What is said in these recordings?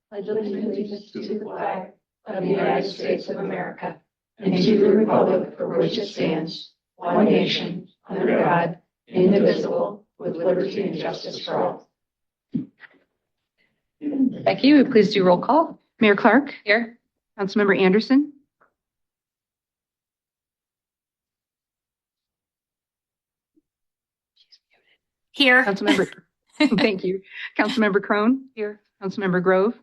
pledge allegiance to the flag of the United States of America and to the republic for which it stands, one nation, under God, indivisible, with liberty and justice for all. Becky, would you please do roll call? Mayor Clark. Here. Councilmember Anderson. Here. Councilmember, thank you. Councilmember Crone. Here. Councilmember Grove.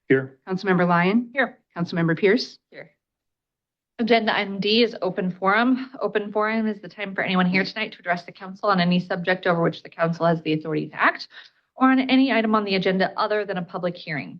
Here. Councilmember Lyon. Here. Councilmember Pierce. Here. Agenda item D is open forum. Open forum is the time for anyone here tonight to address the council on any subject over which the council has the authority to act, or on any item on the agenda other than a public hearing.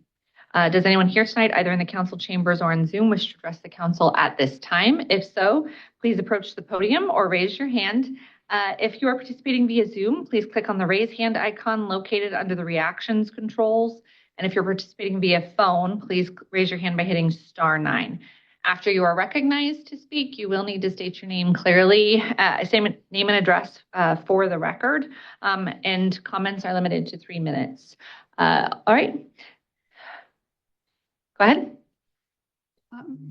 Does anyone here tonight, either in the council chambers or on Zoom, wish to address the council at this time? If so, please approach the podium or raise your hand. If you are participating via Zoom, please click on the raise hand icon located under the reactions controls. And if you're participating via phone, please raise your hand by hitting *9. After you are recognized to speak, you will need to state your name clearly, say name and address for the record, and comments are limited to 3 minutes. All right. Go ahead.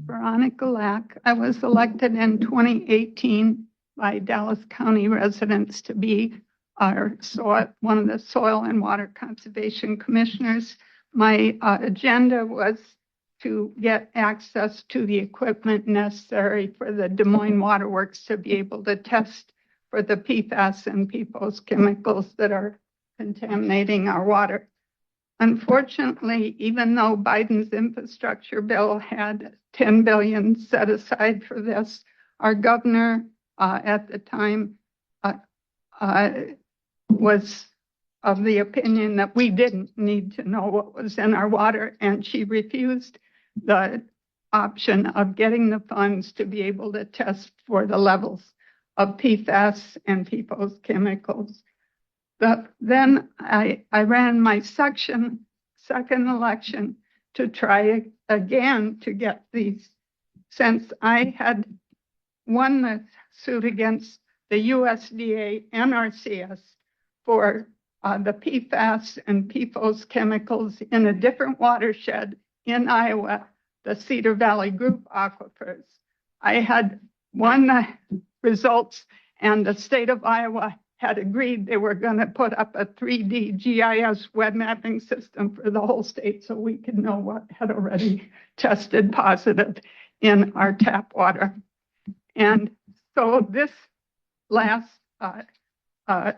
Veronica Lack. I was elected in 2018 by Dallas County residents to be one of the Soil and Water Conservation Commissioners. My agenda was to get access to the equipment necessary for the Des Moines Water Works to be able to test for the PFAS and PFOS chemicals that are contaminating our water. Unfortunately, even though Biden's infrastructure bill had $10 billion set aside for this, our governor at the time was of the opinion that we didn't need to know what was in our water, and she refused the option of getting the funds to be able to test for the levels of PFAS and PFOS chemicals. Then I ran my second election to try again to get these, since I had won the suit against the USDA NRCS for the PFAS and PFOS chemicals in a different watershed in Iowa, the Cedar Valley Group aquifers. I had won the results, and the state of Iowa had agreed they were going to put up a 3D GIS web mapping system for the whole state so we could know what had already tested positive in our tap water. And so this last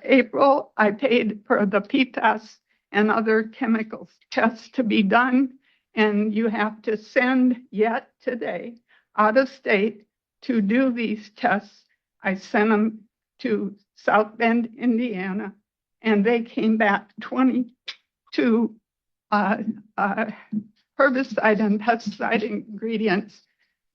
April, I paid for the PFAS and other chemicals tests to be done, and you have to send yet today out of state to do these tests. I sent them to South Bend, Indiana, and they came back 22 herbicide and pesticide ingredients.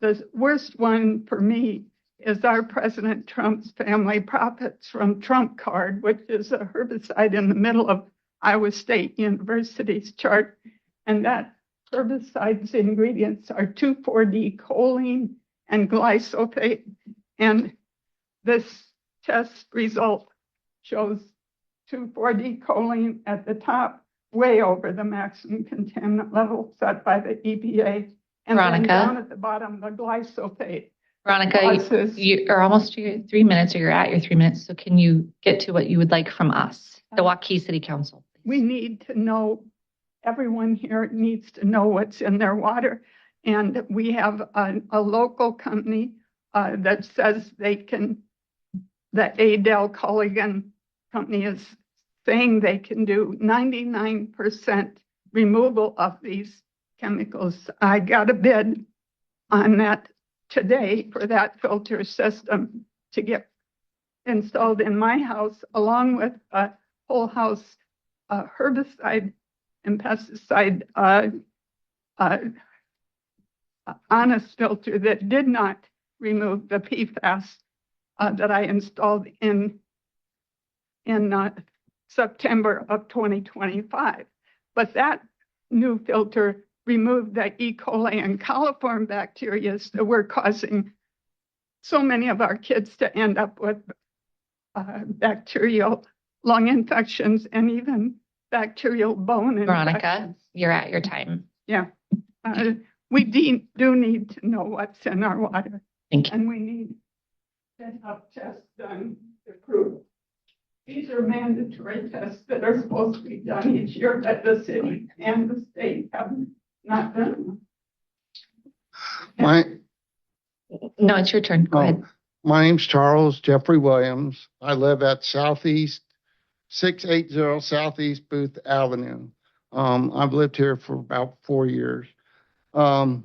The worst one for me is our President Trump's family profits from Trump card, which is a herbicide in the middle of Iowa State University's chart. And that herbicide's ingredients are 2,4-D choline and glyphosate. And this test result shows 2,4-D choline at the top, way over the maximum contaminant level set by the EPA. And Veronica, then down at the bottom, the glyphosate. Veronica, you are almost to your 3 minutes, or you're at your 3 minutes. So can you get to what you would like from us, the Waukee City Council? We need to know, everyone here needs to know what's in their water. And we have a local company that says they can, the Adel Culligan company is saying they can do 99% removal of these chemicals. I got a bid on that today for that filter system to get installed in my house, along with a whole house herbicide and pesticide honest filter that did not remove the PFAS that I installed in September of 2025. But that new filter removed the E. coli and coliform bacteria that were causing so many of our kids to end up with bacterial lung infections and even bacterial bone infections. Veronica, you're at your time. Yeah. We do need to know what's in our water, Thank you. and we need to have tests done to prove. These are mandatory tests that are supposed to be done each year, but the city and the state have not done them. My, No, it's your turn. Go ahead. my name's Charles Jeffrey Williams. I live at 680 Southeast Booth Avenue. I've lived here for about 4 years. And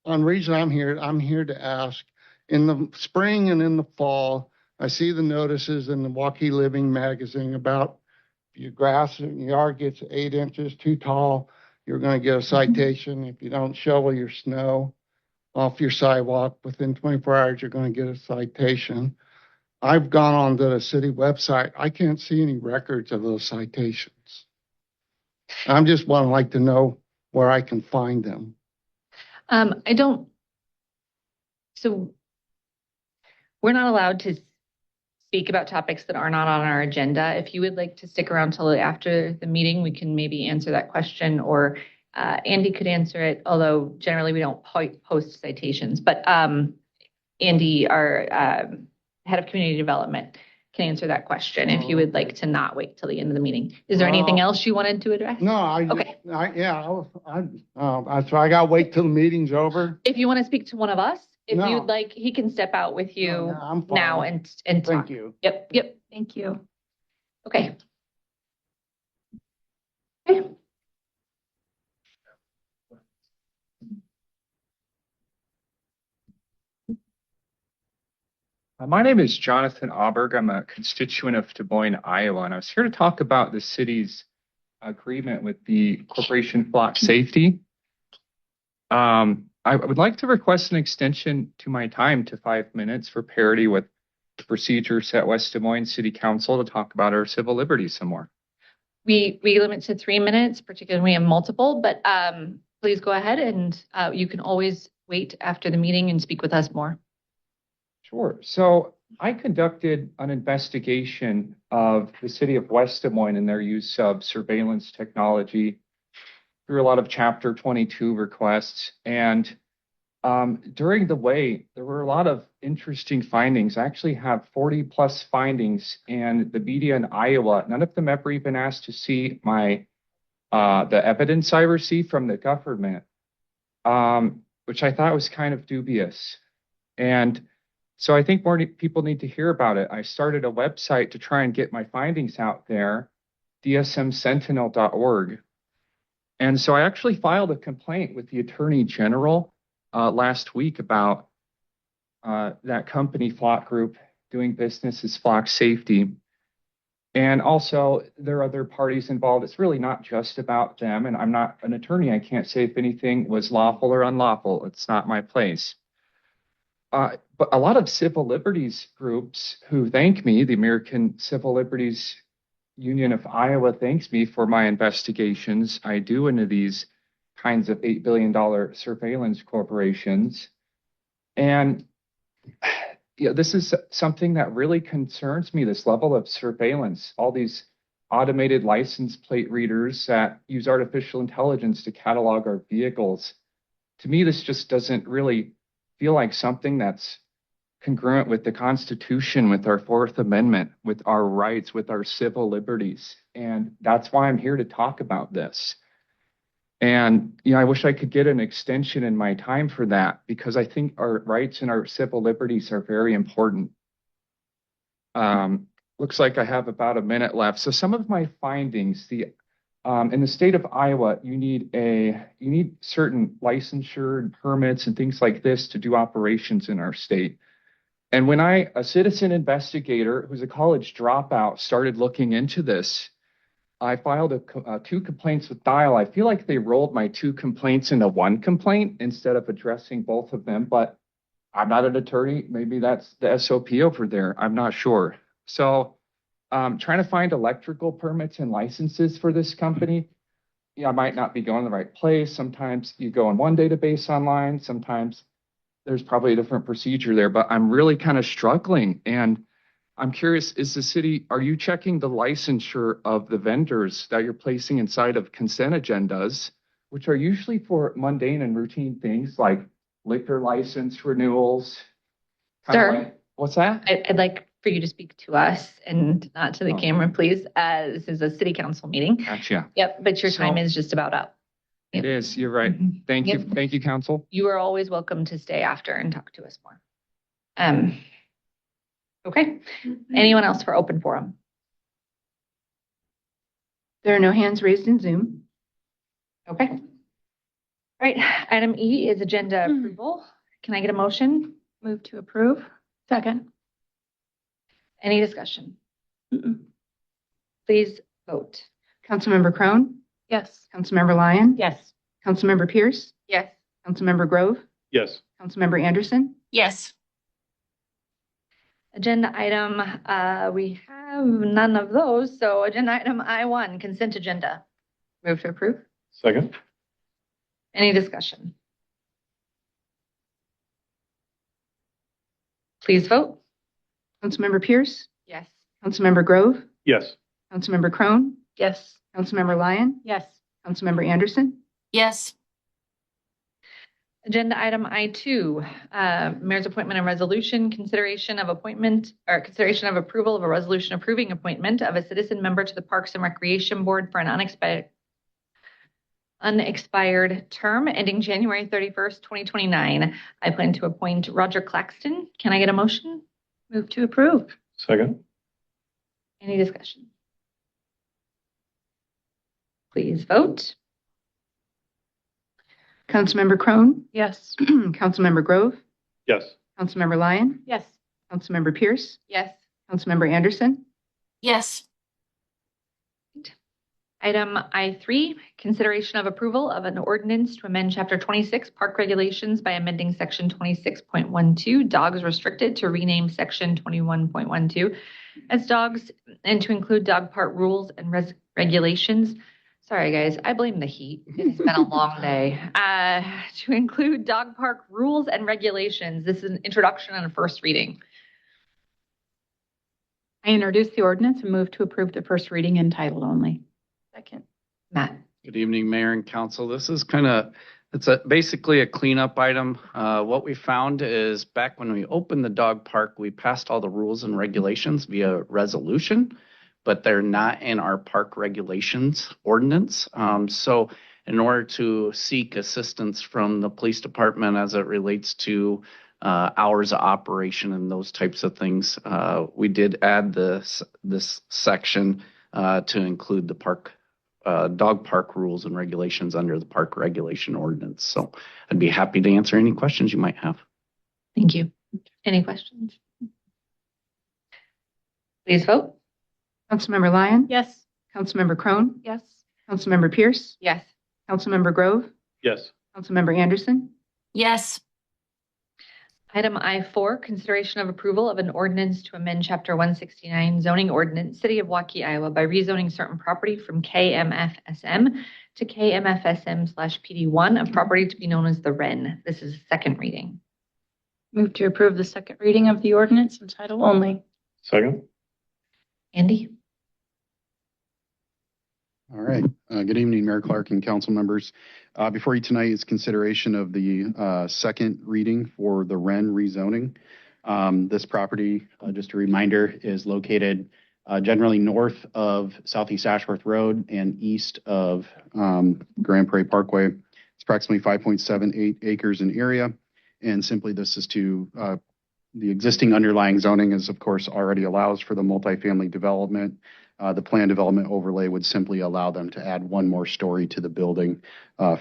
on reason I'm here to ask, in the spring and in the fall, I see the notices in the Waukee Living magazine about if your grass in your yard gets 8 inches too tall, you're going to get a citation. If you don't shovel your snow off your sidewalk within 24 hours, you're going to get a citation. I've gone on to the city website. I can't see any records of those citations. I'm just like to know where I can find them. I don't, so we're not allowed to speak about topics that are not on our agenda. If you would like to stick around till after the meeting, we can maybe answer that question, or Andy could answer it, although generally we don't post citations. But Andy, our head of community development, can answer that question if you would like to not wait till the end of the meeting. Is there anything else you wanted to address? No, Okay. so I got to wait till the meeting's over. If you want to speak to one of us, if No. you'd like, he can step out with you No, I'm fine. now and talk. Thank you. Yep. Thank you. Okay. My name is Jonathan Auberg. I'm a constituent of Des Moines, Iowa, and I was here to talk about the city's agreement with the corporation Flock Safety. I would like to request an extension to my time to 5 minutes for parity with the procedures at West Des Moines City Council to talk about our civil liberties some more. We limit to 3 minutes, particularly when we have multiple, but please go ahead, and you can always wait after the meeting and speak with us more. Sure. So I conducted an investigation of the city of West Des Moines and their use of surveillance technology through a lot of Chapter 22 requests. And during the wait, there were a lot of interesting findings. I actually have 40 plus findings, and the media in Iowa, none of them ever even asked to see my the evidence I received from the government, which I thought was kind of dubious. And so I think more people need to hear about it. I started a website to try and get my findings out there, dsmsentinel.org. And so I actually filed a complaint with the Attorney General last week about that company, Flock Group, doing business as Flock Safety. And also, there are other parties involved. It's really not just about them. And I'm not an attorney. I can't say if anything was lawful or unlawful. It's not my place. But a lot of civil liberties groups who thank me, the American Civil Liberties Union of Iowa thanks me for my investigations I do into these kinds of $8 billion surveillance corporations. And this is something that really concerns me, this level of surveillance, all these automated license plate readers that use artificial intelligence to catalog our vehicles. To me, this just doesn't really feel like something that's congruent with the Constitution, with our Fourth Amendment, with our rights, with our civil liberties. And that's why I'm here to talk about this. And I wish I could get an extension in my time for that, because I think our rights and our civil liberties are very important. Looks like I have about a minute left. So some of my findings, in the state of Iowa, you need certain licensure and permits and things like this to do operations in our state. And when a citizen investigator who's a college dropout, started looking into this, I filed 2 complaints with Dial. I feel like they rolled my 2 complaints into 1 complaint instead of addressing both of them, but I'm not an attorney. Maybe that's the SOP over there. I'm not sure. So trying to find electrical permits and licenses for this company, I might not be going to the right place. Sometimes you go in one database online. Sometimes there's probably a different procedure there, but I'm really kind of struggling. And I'm curious, are you checking the licensure of the vendors that you're placing inside of consent agendas which are usually for mundane and routine things like liquor license renewals. Kinda Sir. like- What's that? I'd like for you to speak to us and not to the Oh. camera, please. This is a city council meeting. Gotcha. Yep, but your time So- is just about up. It is, you're right. Mhm. Thank you. Yep. Thank you, council. You are always welcome to stay after and talk to us more. Okay. Anyone else for open forum? There are no hands raised in Zoom. Okay. All right, item E is agenda approval. Can I get a motion? Move to approve. Second. Any discussion? Please vote. Councilmember Crone, Yes. Councilmember Lyon, Yes. Councilmember Pierce, Yes. Councilmember Grove, Yes. Councilmember Anderson, Yes. Agenda item, we have none of those, so agenda item I1, consent agenda. Move to approve. Second. Any discussion? Please vote. Councilmember Pierce, Yes. Councilmember Grove, Yes. Councilmember Crone, Yes. Councilmember Lyon, Yes. Councilmember Anderson, Yes. Agenda item I2, mayor's appointment and resolution, consideration of appointment or consideration of approval of a resolution approving appointment of a citizen member to the Parks and Recreation Board for an unexpired term ending January 31st, 2029. I plan to appoint Roger Claxton. Can I get a motion? Move to approve. Second. Any discussion? Please vote. Councilmember Crone, Yes. Councilmember Grove, Yes. Councilmember Lyon, Yes. Councilmember Pierce, Yes. Councilmember Anderson, Yes. Item I3, consideration of approval of an ordinance to amend Chapter 26 Park Regulations by amending Section 26.12 Dogs Restricted to rename Section 21.12 as dogs and to include dog park rules and regulations. Sorry, guys, I blame the heat. It's been a long day. To include dog park rules and regulations. This is an introduction and a first reading. I introduce the ordinance and move to approve the first reading in title only. Second. Matt. Good evening, Mayor and Council. This is basically a cleanup item. What we found is back when we opened the dog park, we passed all the rules and regulations via resolution, but they're not in our park regulations ordinance. So in order to seek assistance from the police department as it relates to hours of operation and those types of things, we did add this section to include the dog park rules and regulations under the park regulation ordinance. So I'd be happy to answer any questions you might have. Thank you. Any questions? Please vote. Councilmember Lyon, Yes. Councilmember Crone, Yes. Councilmember Pierce, Yes. Councilmember Grove, Yes. Councilmember Anderson, Yes. Item I4, consideration of approval of an ordinance to amend Chapter 169 zoning ordinance, City of Waukee, Iowa, by rezoning certain property from KMFSM to KMFSM/PD1 of property to be known as the Wren. This is second reading. Move to approve the second reading of the ordinance in title only. Second. Andy? All right. Good evening, Mayor Clark and council members. Before you tonight is consideration of the second reading for the Wren rezoning. This property, just a reminder, is located generally north of Southeast Ashworth Road and east of Grand Prairie Parkway. It's approximately 5.78 acres in area. And simply this is to the existing underlying zoning is, of course, already allows for the multifamily development. The plan development overlay would simply allow them to add one more story to the building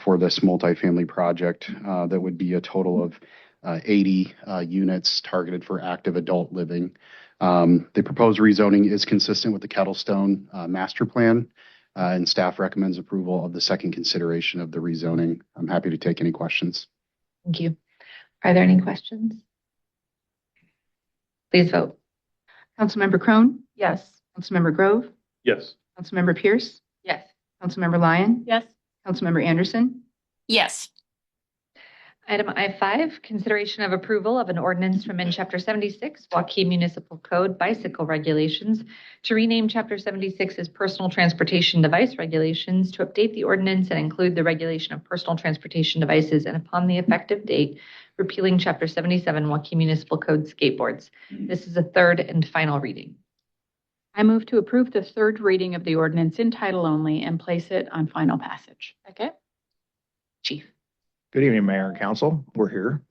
for this multifamily project. That would be a total of 80 units targeted for active adult living. The proposed rezoning is consistent with the Kettlestone master plan, and staff recommends approval of the second consideration of the rezoning. I'm happy to take any questions. Thank you. Are there any questions? Please vote. Councilmember Crone, Yes. Councilmember Grove, Yes. Councilmember Pierce, Yes. Councilmember Lyon, Yes. Councilmember Anderson, Yes. Item I5, consideration of approval of an ordinance to amend Chapter 76, Waukee Municipal Code Bicycle Regulations, to rename Chapter 76 as Personal Transportation Device Regulations, to update the ordinance and include the regulation of personal transportation devices, and upon the effective date, repealing Chapter 77, Waukee Municipal Code Skateboards. This is a third and final reading. I move to approve the third reading of the ordinance in title only and place it on final passage. Second. Chief. Good evening, Mayor and Council. We're here.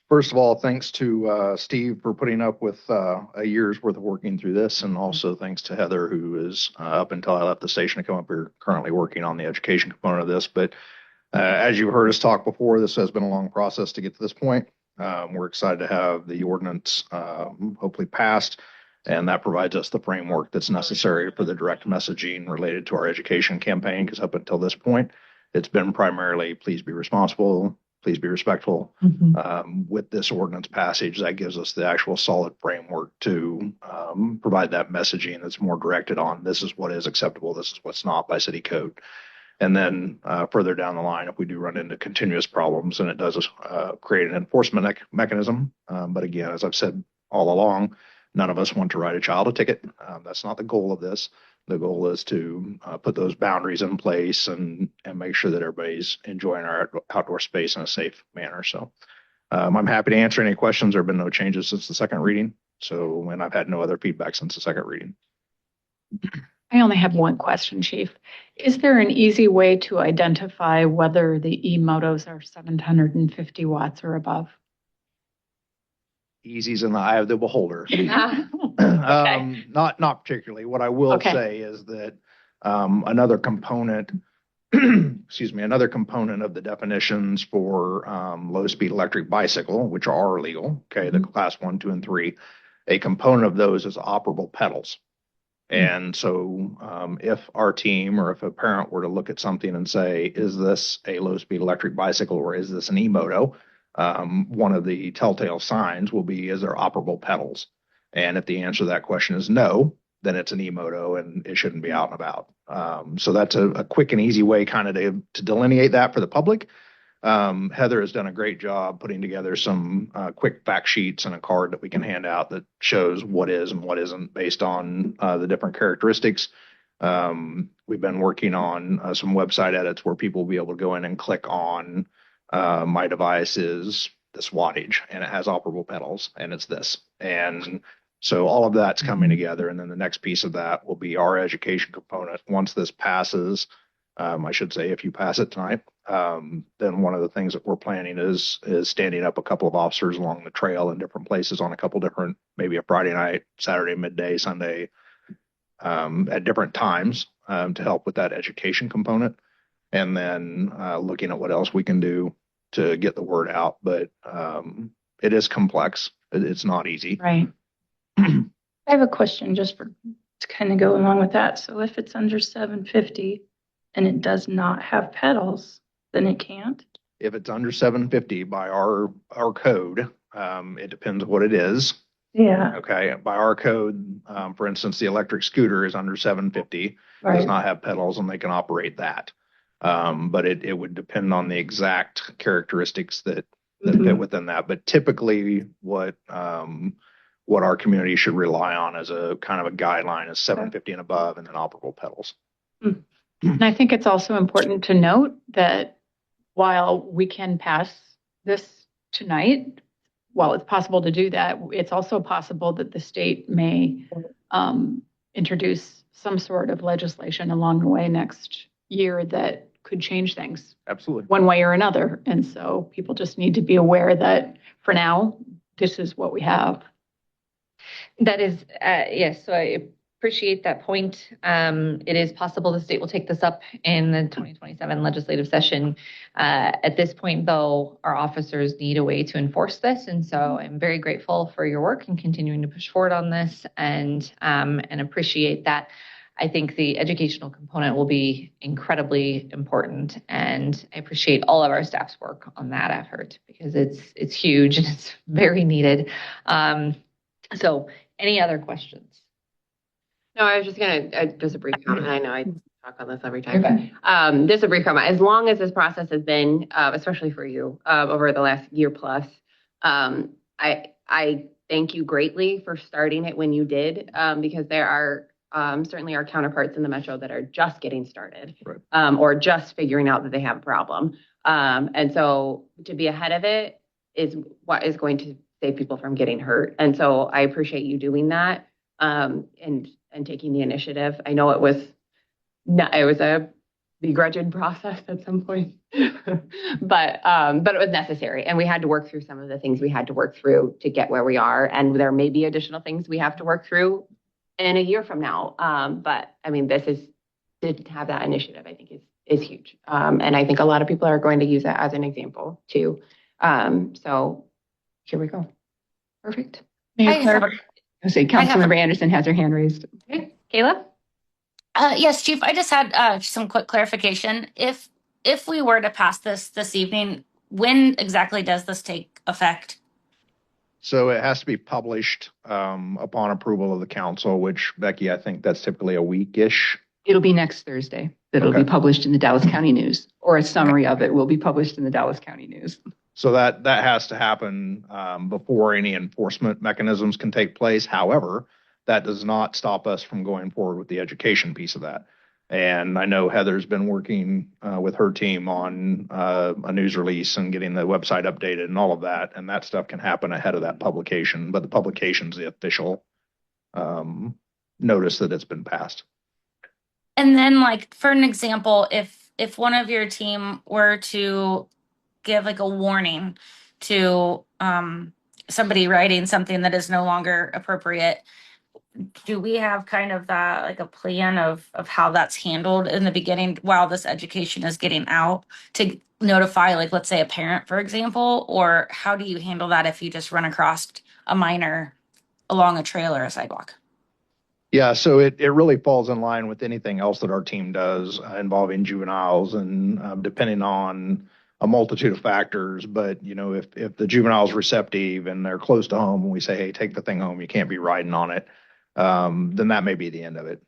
First of all, thanks to Steve for putting up with a year's worth of working through this, and also thanks to Heather, who is up until I left the station to come up here, currently working on the education component of this. But as you've heard us talk before, this has been a long process to get to this point. We're excited to have the ordinance hopefully passed, and that provides us the framework that's necessary for the direct messaging related to our education campaign, because up until this point, it's been primarily please be responsible, please be respectful. With this ordinance passage, that gives us the actual solid framework to provide that messaging that's more directed on this is what is acceptable, this is what's not by city code. And then further down the line, if we do run into continuous problems, and it does create an enforcement mechanism. But again, as I've said all along, none of us want to write a child a ticket. That's not the goal of this. The goal is to put those boundaries in place and make sure that everybody's enjoying our outdoor space in a safe manner. So I'm happy to answer any questions. There have been no changes since the second reading. And I've had no other feedback since the second reading. I only have one question, Chief. Is there an easy way to identify whether the e-motos are 750 watts or above? Easy's in the eye of the beholder. Okay. Not particularly. What I will say is that another component, another component of the definitions for low-speed electric bicycle, which are illegal, the class 1, 2, and 3, a component of those is operable pedals. And so if our team or if a parent were to look at something and say, is this a low-speed electric bicycle or is this an e-moto? One of the telltale signs will be, is there operable pedals? And if the answer to that question is no, then it's an e-moto and it shouldn't be out and about. So that's a quick and easy way kind of to delineate that for the public. Heather has done a great job putting together some quick fact sheets and a card that we can hand out that shows what is and what isn't based on the different characteristics. We've been working on some website edits where people will be able to go in and click on my device is this wattage and it has operable pedals and it's this. And so all of that's coming together. And then the next piece of that will be our education component. Once this passes, I should say, if you pass it tonight, then one of the things that we're planning is standing up a couple of officers along the trail in different places on a couple different, maybe a Friday night, Saturday, midday, Sunday, at different times to help with that education component. And then looking at what else we can do to get the word out. But it is complex. It's not easy. Right. I have a question just to kind of go along with that. So if it's under 750 and it does not have pedals, then it can't? If it's under 750 by our code, it depends what it is. Yeah. Okay. By our code, for instance, the electric scooter is under 750, does not have pedals, and they can operate that. But it would depend on the exact characteristics that fit within that. But typically what our community should rely on as a kind of a guideline is 750 and above, and then operable pedals. And I think it's also important to note that while we can pass this tonight, while it's possible to do that, it's also possible that the state may introduce some sort of legislation along the way next year that could change things. Absolutely. One way or another. And so people just need to be aware that for now, this is what we have. That is, yes. So I appreciate that point. It is possible the state will take this up in the 2027 legislative session. At this point, though, our officers need a way to enforce this. And so I'm very grateful for your work and continuing to push forward on this and appreciate that. I think the educational component will be incredibly important, and I appreciate all of our staff's work on that effort because it's huge and it's very needed. So any other questions? No, I was just just a brief comment. I know I talk on this every time. Just a brief comment. As long as this process has been, especially for you, over the last year plus, I thank you greatly for starting it when you did, because there are certainly our counterparts in the metro that are just getting started, Right. or just figuring out that they have a problem. And so to be ahead of it is what is going to save people from getting hurt. And so I appreciate you doing that, and taking the initiative. I know it was a begrudging process at some point, but it was necessary, and we had to work through some of the things we had to work through to get where we are, and there may be additional things we have to work through in a year from now. But I mean, to have that initiative, I think is huge, and I think a lot of people are going to use that as an example too. So here we go. Perfect. Mayor Clark, I say Councilmember Anderson has her hand raised. Okay, Kayla? Yes, Chief, I just had some quick clarification. If we were to pass this evening, when exactly does this take effect? So it has to be published upon approval of the council, which, Becky, I think that's typically a week-ish. It'll be next Thursday that it'll be published in the Dallas County News, or a summary of it will be published in the Dallas County News. So that has to happen before any enforcement mechanisms can take place. However, that does not stop us from going forward with the education piece of that. And I know Heather's been working with her team on a news release and getting the website updated and all of that. And that stuff can happen ahead of that publication, but the publication's the official notice that it's been passed. And then, like, for an example, if one of your team were to give like a warning to somebody writing something that is no longer appropriate, do we have kind of that, like, a plan of how that's handled in the beginning while this education is getting out, to notify, like, let's say a parent, for example? Or how do you handle that if you just run across a minor along a trail or a sidewalk? Yeah, so it really falls in line with anything else that our team does involving juveniles, and depending on a multitude of factors. But, you know, if the juvenile's receptive and they're close to home and we say, hey, take the thing home, you can't be riding on it, then that may be the end of it.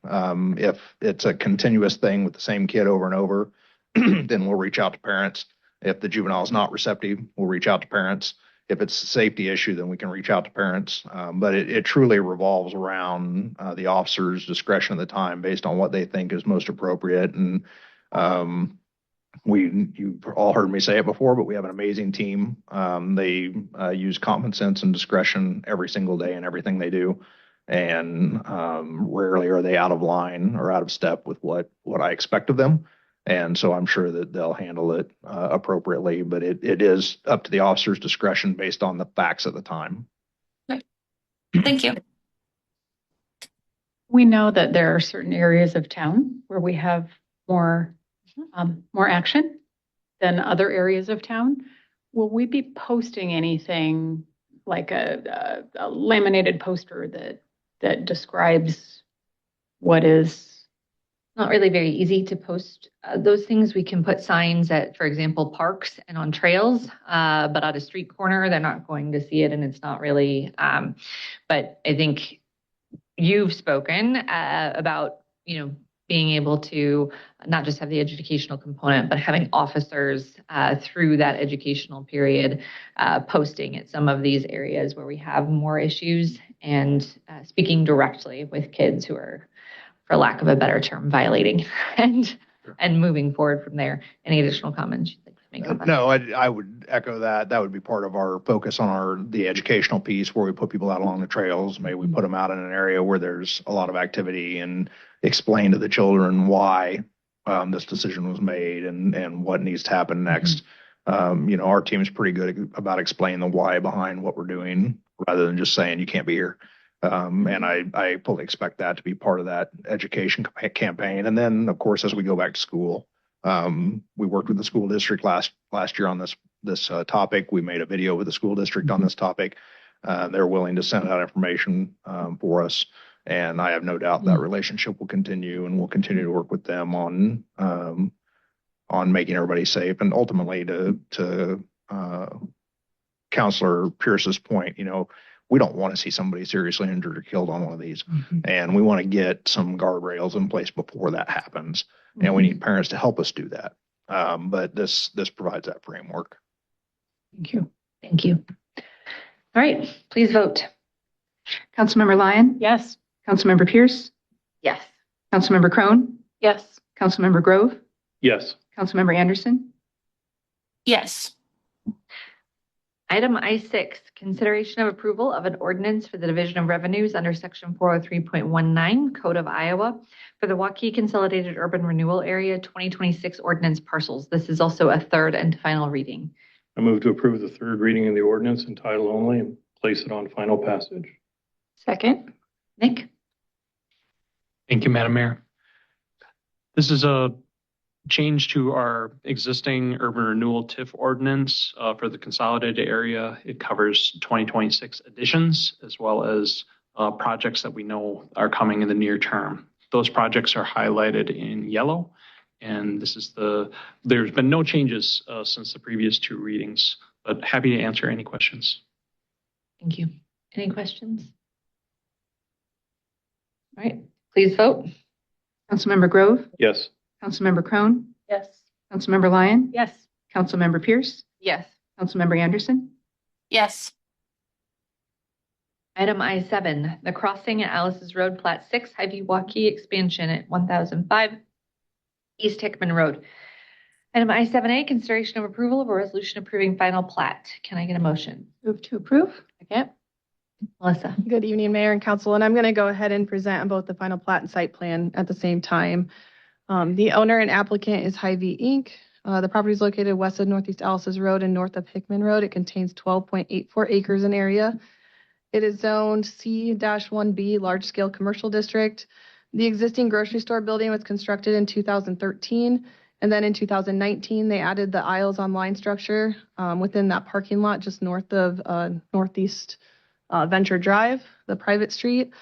If it's a continuous thing with the same kid over and over, then we'll reach out to parents. If the juvenile is not receptive, we'll reach out to parents. If it's a safety issue, then we can reach out to parents. But it truly revolves around the officer's discretion at the time based on what they think is most appropriate. And you've all heard me say it before, but we have an amazing team. They use common sense and discretion every single day in everything they do. And rarely are they out of line or out of step with what I expect of them. And so I'm sure that they'll handle it appropriately, but it is up to the officer's discretion based on the facts at the time. Okay. Thank you. We know that there are certain areas of town where we have more action than other areas of town. Will we be posting anything like a laminated poster that describes what is? Not really very easy to post those things. We can put signs at, for example, parks and on trails, but at a street corner, they're not going to see it, and it's not really. But I think you've spoken about, being able to not just have the educational component, but having officers through that educational period posting at some of these areas where we have more issues, and speaking directly with kids who are, for lack of a better term, violating and moving forward from there. Any additional comments you'd like to make on that? No, I would echo that. That would be part of our focus on the educational piece, where we put people out along the trails. Maybe we put them out in an area where there's a lot of activity and explain to the children why this decision was made and what needs to happen next. Our team is pretty good about explaining the why behind what we're doing, rather than just saying you can't be here. And I fully expect that to be part of that education campaign. And then, of course, as we go back to school, we worked with the school district last year on this topic. We made a video with the school district on this topic. They're willing to send out information for us, and I have no doubt that relationship will continue, and we'll continue to work with them on making everybody safe. And ultimately, to Counselor Pierce's point, we don't want to see somebody seriously injured or killed on one of these. And we want to get some guardrails in place before that happens. and we need parents to help us do that. But this provides that framework. Thank you. Thank you. All right, please vote. Councilmember Lyon? Yes. Councilmember Pierce? Yes. Councilmember Crone? Yes. Councilmember Grove? Yes. Councilmember Anderson? Yes. Item I6, consideration of approval of an ordinance for the Division of Revenues under Section 403.19 Code of Iowa for the Waukee Consolidated Urban Renewal Area 2026 ordinance parcels. This is also a third and final reading. I move to approve the third reading of the ordinance in title only and place it on final passage. Second. Nick? Thank you, Madam Mayor. This is a change to our existing urban renewal TIF ordinance for the consolidated area. It covers 2026 additions as well as projects that we know are coming in the near term. Those projects are highlighted in yellow, and there's been no changes since the previous two readings, but happy to answer any questions. Thank you. Any questions? All right, please vote. Councilmember Grove? Yes. Councilmember Crone? Yes. Councilmember Lyon? Yes. Councilmember Pierce? Yes. Councilmember Anderson? Yes. Item I7, the crossing at Alice's Road, Plat 6, Hy-Vee Waukee expansion at 1005 East Hickman Road. Item I7A, consideration of approval of a resolution approving final plat. Can I get a motion? Move to approve. Second. Melissa? Good evening, Mayor and Council, and I'm going to go ahead and present on both the final plat and site plan at the same time. The owner and applicant is Hy-Vee Inc. The property is located west of Northeast Alice's Road and north of Hickman Road. It contains 12.84 acres in area. It is zoned C-1B, large-scale commercial district. The existing grocery store building was constructed in 2013, and then in 2019, they added the aisles on line structure within that parking lot just north of Northeast Venture Drive, the private street.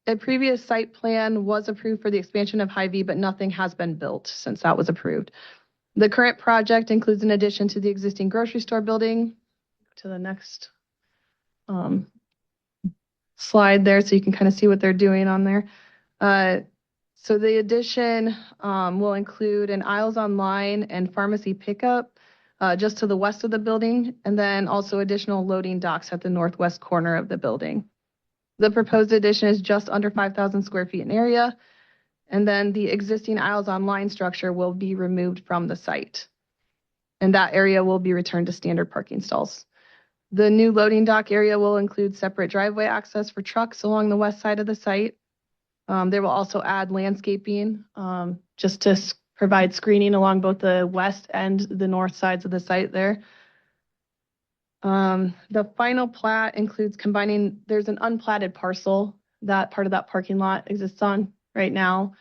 A previous site plan was approved for the expansion of Hy-Vee, but nothing has been built since that was approved. The current project includes an addition to the existing grocery store building. To the next slide there so you can kind of see what they're doing on there. So the addition will include an aisles online and pharmacy pickup just to the west of the building, and then also additional loading docks at the northwest corner of the building. The proposed addition is just under 5,000 square feet in area, and then the existing aisles online structure will be removed from the site, and that area will be returned to standard parking stalls. The new loading dock area will include separate driveway access for trucks along the west side of the site. They will also add landscaping just to provide screening along both the west and the north sides of the site there. The final plat includes combining, there's an unplatted parcel that part of that parking lot exists on right now.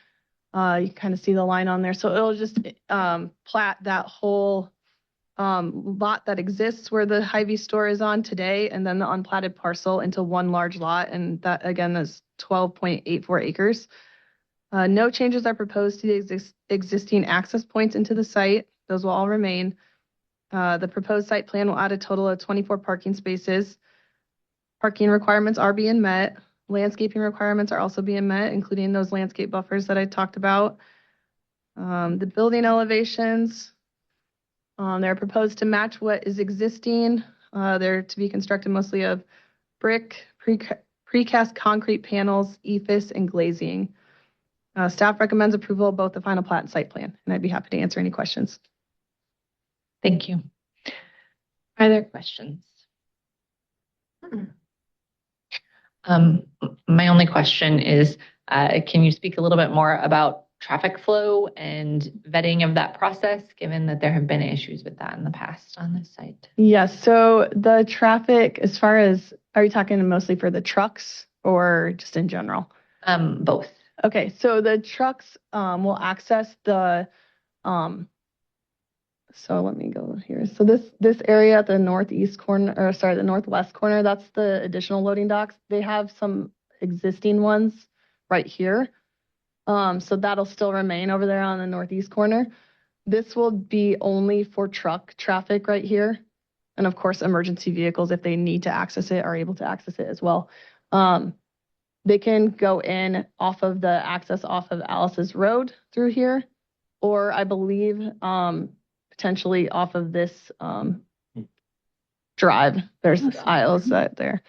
You can kind of see the line on there. So it'll just plat that whole lot that exists where the Hy-Vee store is on today, and then the unplatted parcel into one large lot. And that, again, is 12.84 acres. No changes are proposed to the existing access points into the site. Those will all remain. The proposed site plan will add a total of 24 parking spaces. Parking requirements are being met. Landscaping requirements are also being met, including those landscape buffers that I talked about. The building elevations, they're proposed to match what is existing. They're to be constructed mostly of brick, precast concrete panels, EIFS, and glazing. Staff recommends approval of both the final plat and site plan, and I'd be happy to answer any questions. Thank you. Are there questions? My only question is, can you speak a little bit more about traffic flow and vetting of that process, given that there have been issues with that in the past on this site? Yes, so the traffic, as far as, are you talking mostly for the trucks or just in general? Both. Okay, so the trucks will access the, so let me go here. So this area at the northeast corner, or sorry, the northwest corner, that's the additional loading docks. They have some existing ones right here. So that'll still remain over there on the northeast corner. This will be only for truck traffic right here. And of course, emergency vehicles, if they need to access it, are able to access it as well. they can go in off of the access off of Alice's Road through here, or I believe potentially off of this drive. There's aisles that there.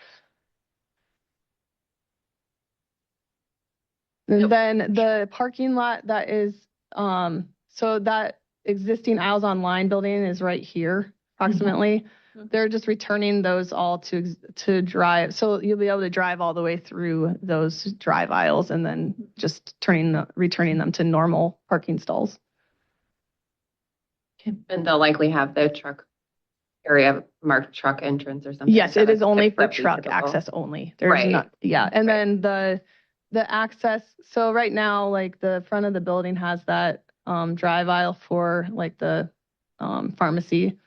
And then the parking lot that is, so that existing Aisles Online building is right here approximately. They're just returning those all to drive. So you'll be able to drive all the way through those drive aisles and then just returning them to normal parking stalls. And they'll likely have the truck area marked truck entrance or something. Yes, it is only for That'd be truck typical. access only. There's Right. not, yeah. And then the access, so right now, like the front of the building has that drive aisle for like the pharmacy.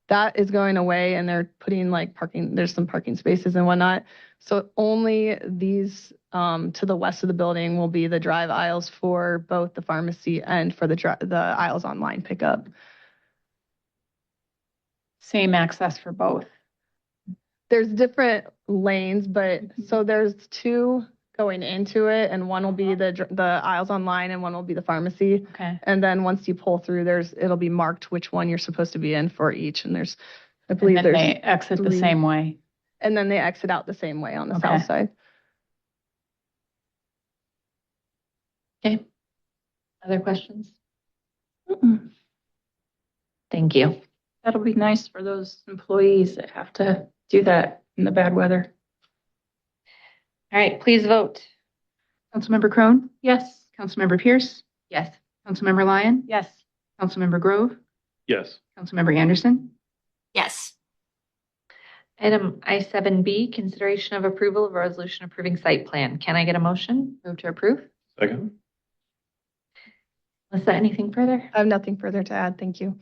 That is going away and they're putting like parking, there's some parking spaces and whatnot. So only these to the west of the building will be the drive aisles for both the pharmacy and for the Aisles Online pickup. Same access for both. There's different lanes, but so there's two going into it, and one will be the Aisles Online, and one will be the pharmacy. Okay. And then once you pull through, it'll be marked which one you're supposed to be in for each. And I believe And then there's they exit the 3. same way. And then they exit out the same way on the Okay. south side. Okay. Other questions? Thank you. That'll be nice for those employees that have to do that in the bad weather. All right, please vote. Councilmember Crone? Yes. Councilmember Pierce? Yes. Councilmember Lyon? Yes. Councilmember Grove? Yes. Councilmember Anderson? Yes. Item I7B, consideration of approval of a resolution approving site plan. Can I get a motion? Move to approve. Second. Melissa, anything further? I have nothing further to add. Thank you.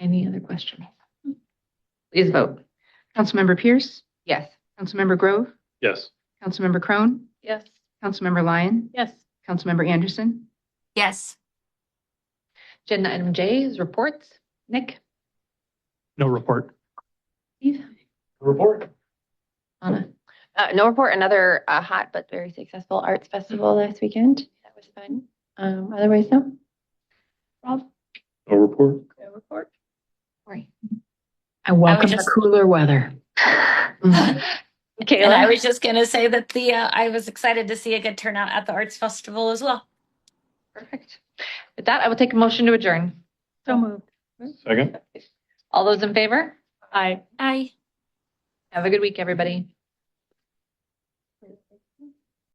Any other questions? Please vote. Councilmember Pierce? Yes. Councilmember Grove? Yes. Councilmember Crone? Yes. Councilmember Lyon? Yes. Councilmember Anderson? Yes. Agenda item J is reports. Nick? No report. Steve? Report. Anna? No report. Another hot but very successful arts festival last weekend. That was fun. Otherwise, no. Rob? No report. No report. Sorry. I welcome just- the cooler weather. And I was just going to say that I was excited to see a good turnout at the arts festival as well. Perfect. With that, I will take a motion to adjourn. So moved. Second. All those in favor? Aye. Aye. Have a good week, everybody.